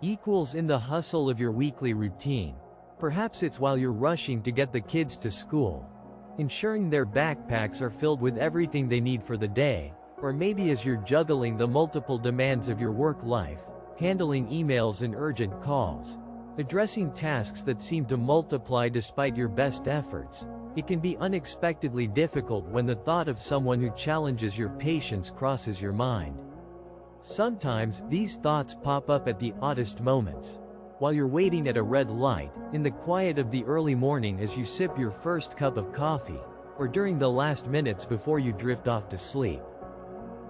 Equals in the hustle of your weekly routine. Perhaps it's while you're rushing to get the kids to school, ensuring their backpacks are filled with everything they need for the day, or maybe as you're juggling the multiple demands of your work life, handling emails and urgent calls, addressing tasks that seem to multiply despite your best efforts. It can be unexpectedly difficult when the thought of someone who challenges your patience crosses your mind. Sometimes, these thoughts pop up at the oddest moments. While you're waiting at a red light, in the quiet of the early morning as you sip your first cup of coffee, or during the last minutes before you drift off to sleep.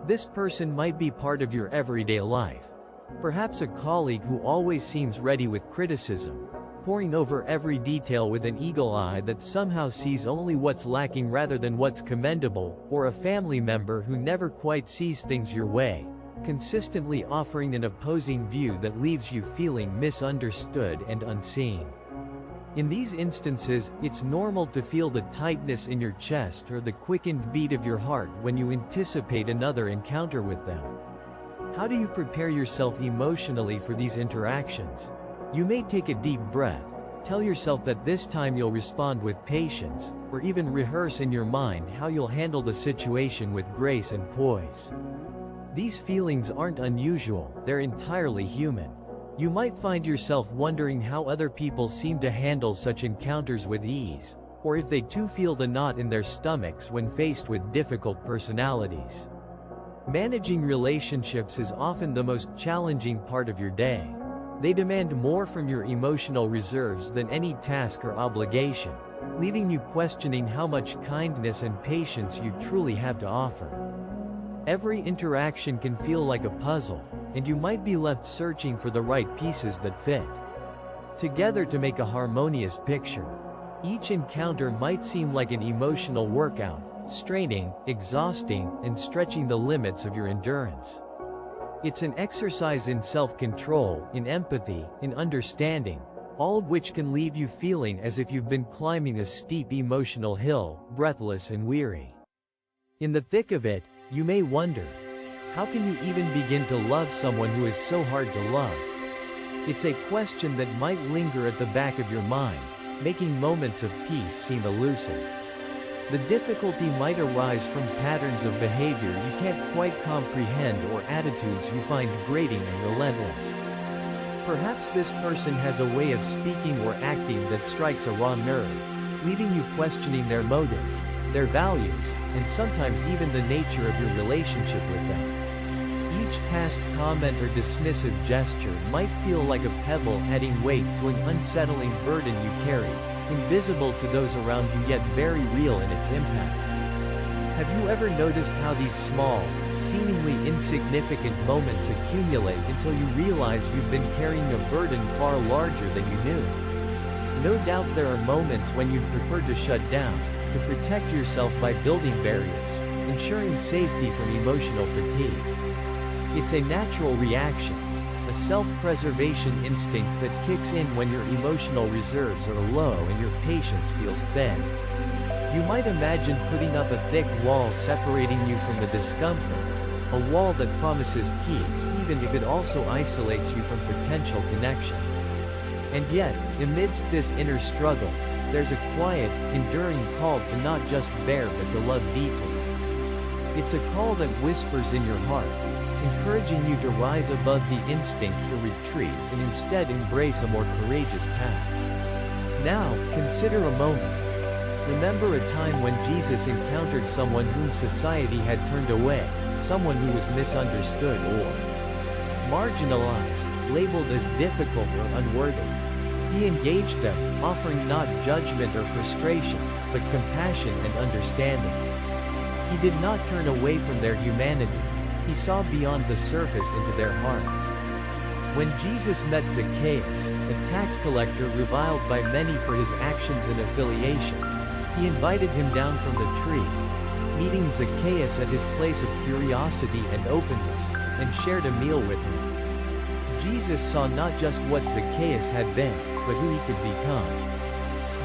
This person might be part of your everyday life. Perhaps a colleague who always seems ready with criticism, poring over every detail with an eagle eye that somehow sees only what's lacking rather than what's commendable, or a family member who never quite sees things your way, consistently offering an opposing view that leaves you feeling misunderstood and unseen. In these instances, it's normal to feel the tightness in your chest or the quickened beat of your heart when you anticipate another encounter with them. How do you prepare yourself emotionally for these interactions? You may take a deep breath, tell yourself that this time you'll respond with patience, or even rehearse in your mind how you'll handle the situation with grace and poise. These feelings aren't unusual, they're entirely human. You might find yourself wondering how other people seem to handle such encounters with ease, or if they too feel the knot in their stomachs when faced with difficult personalities. Managing relationships is often the most challenging part of your day. They demand more from your emotional reserves than any task or obligation, leaving you questioning how much kindness and patience you truly have to offer. Every interaction can feel like a puzzle, and you might be left searching for the right pieces that fit together to make a harmonious picture. Each encounter might seem like an emotional workout, straining, exhausting, and stretching the limits of your endurance. It's an exercise in self-control, in empathy, in understanding, all of which can leave you feeling as if you've been climbing a steep emotional hill, breathless and weary. In the thick of it, you may wonder, how can you even begin to love someone who is so hard to love? It's a question that might linger at the back of your mind, making moments of peace seem elusive. The difficulty might arise from patterns of behavior you can't quite comprehend or attitudes you find grating and relentless. Perhaps this person has a way of speaking or acting that strikes a raw nerve, leaving you questioning their motives, their values, and sometimes even the nature of your relationship with them. Each past comment or dismissive gesture might feel like a pebble adding weight to an unsettling burden you carry, invisible to those around you yet very real in its impact. Have you ever noticed how these small, seemingly insignificant moments accumulate until you realize you've been carrying a burden far larger than you knew? No doubt there are moments when you'd prefer to shut down, to protect yourself by building barriers, ensuring safety from emotional fatigue. It's a natural reaction, a self-preservation instinct that kicks in when your emotional reserves are low and your patience feels thin. You might imagine putting up a thick wall separating you from the discomfort, a wall that promises peace even if it also isolates you from potential connection. And yet, amidst this inner struggle, there's a quiet, enduring call to not just bear but to love deeply. It's a call that whispers in your heart, encouraging you to rise above the instinct to retreat and instead embrace a more courageous path. Now, consider a moment. Remember a time when Jesus encountered someone whom society had turned away, someone who was misunderstood or marginalized, labeled as difficult or unworthy. He engaged them, offering not judgment or frustration, but compassion and understanding. He did not turn away from their humanity. He saw beyond the surface into their hearts. When Jesus met Zacchaeus, a tax collector reviled by many for his actions and affiliations, he invited him down from the tree, meeting Zacchaeus at his place of curiosity and openness, and shared a meal with him. Jesus saw not just what Zacchaeus had been, but who he could become.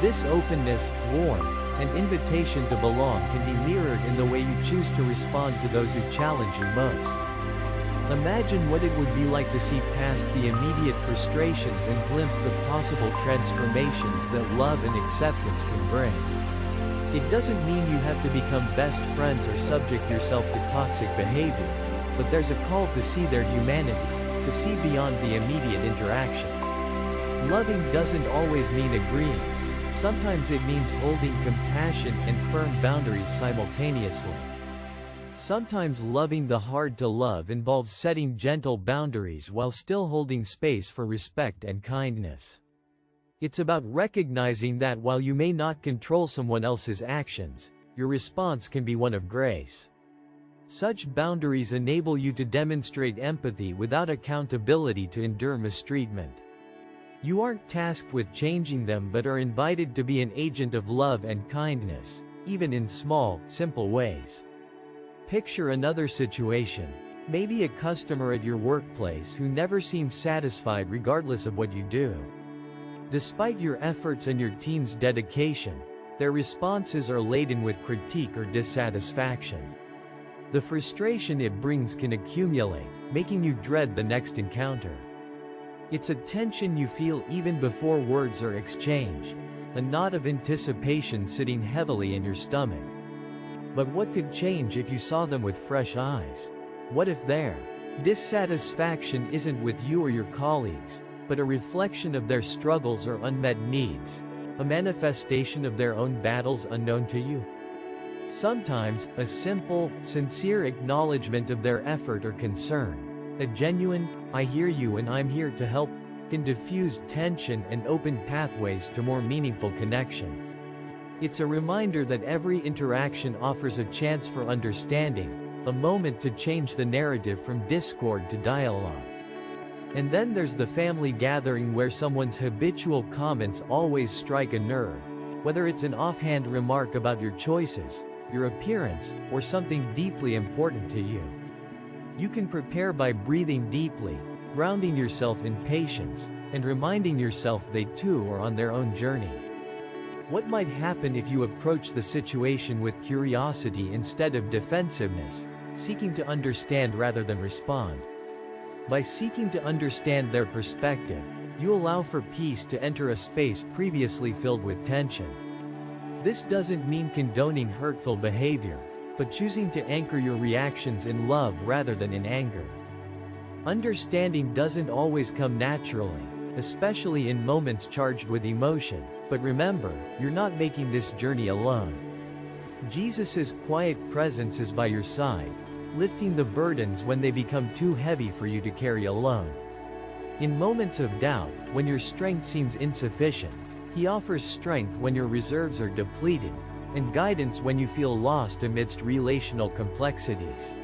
This openness, warmth, and invitation to belong can be mirrored in the way you choose to respond to those who challenge you most. Imagine what it would be like to see past the immediate frustrations and glimpse the possible transformations that love and acceptance can bring. It doesn't mean you have to become best friends or subject yourself to toxic behavior, but there's a call to see their humanity, to see beyond the immediate interaction. Loving doesn't always mean agreeing. Sometimes it means holding compassion and firm boundaries simultaneously. Sometimes loving the hard to love involves setting gentle boundaries while still holding space for respect and kindness. It's about recognizing that while you may not control someone else's actions, your response can be one of grace. Such boundaries enable you to demonstrate empathy without accountability to endure mistreatment. You aren't tasked with changing them but are invited to be an agent of love and kindness, even in small, simple ways. Picture another situation. Maybe a customer at your workplace who never seems satisfied regardless of what you do. Despite your efforts and your team's dedication, their responses are laden with critique or dissatisfaction. The frustration it brings can accumulate, making you dread the next encounter. It's a tension you feel even before words are exchanged, a knot of anticipation sitting heavily in your stomach. But what could change if you saw them with fresh eyes? What if their dissatisfaction isn't with you or your colleagues, but a reflection of their struggles or unmet needs, a manifestation of their own battles unknown to you? Sometimes, a simple, sincere acknowledgement of their effort or concern, a genuine, "I hear you and I'm here to help," can diffuse tension and open pathways to more meaningful connection. It's a reminder that every interaction offers a chance for understanding, a moment to change the narrative from discord to dialogue. And then there's the family gathering where someone's habitual comments always strike a nerve, whether it's an offhand remark about your choices, your appearance, or something deeply important to you. You can prepare by breathing deeply, grounding yourself in patience, and reminding yourself they too are on their own journey. What might happen if you approach the situation with curiosity instead of defensiveness, seeking to understand rather than respond? By seeking to understand their perspective, you allow for peace to enter a space previously filled with tension. This doesn't mean condoning hurtful behavior, but choosing to anchor your reactions in love rather than in anger. Understanding doesn't always come naturally, especially in moments charged with emotion, but remember, you're not making this journey alone. Jesus' quiet presence is by your side, lifting the burdens when they become too heavy for you to carry alone. In moments of doubt, when your strength seems insufficient, He offers strength when your reserves are depleted, and guidance when you feel lost amidst relational complexities.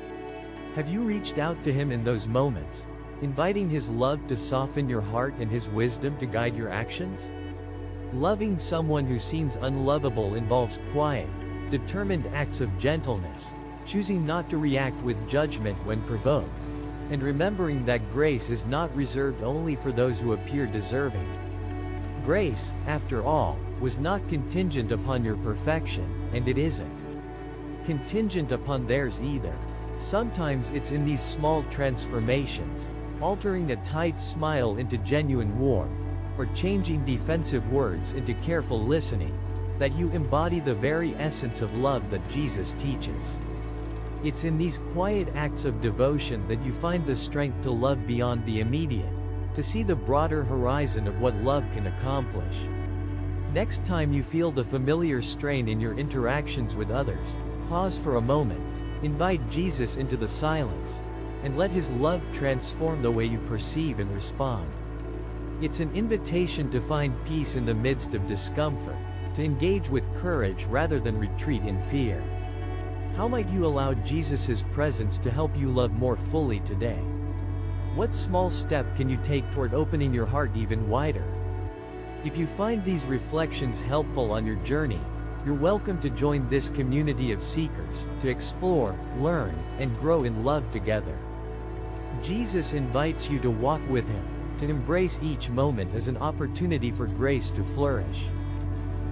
Have you reached out to Him in those moments, inviting His love to soften your heart and His wisdom to guide your actions? Loving someone who seems unlovable involves quiet, determined acts of gentleness, choosing not to react with judgment when provoked, and remembering that grace is not reserved only for those who appear deserving. Grace, after all, was not contingent upon your perfection, and it isn't contingent upon theirs either. Sometimes it's in these small transformations, altering a tight smile into genuine warmth, or changing defensive words into careful listening, that you embody the very essence of love that Jesus teaches. It's in these quiet acts of devotion that you find the strength to love beyond the immediate, to see the broader horizon of what love can accomplish. Next time you feel the familiar strain in your interactions with others, pause for a moment, invite Jesus into the silence, and let His love transform the way you perceive and respond. It's an invitation to find peace in the midst of discomfort, to engage with courage rather than retreat in fear. How might you allow Jesus' presence to help you love more fully today? What small step can you take toward opening your heart even wider? If you find these reflections helpful on your journey, you're welcome to join this community of seekers, to explore, learn, and grow in love together. Jesus invites you to walk with Him, to embrace each moment as an opportunity for grace to flourish.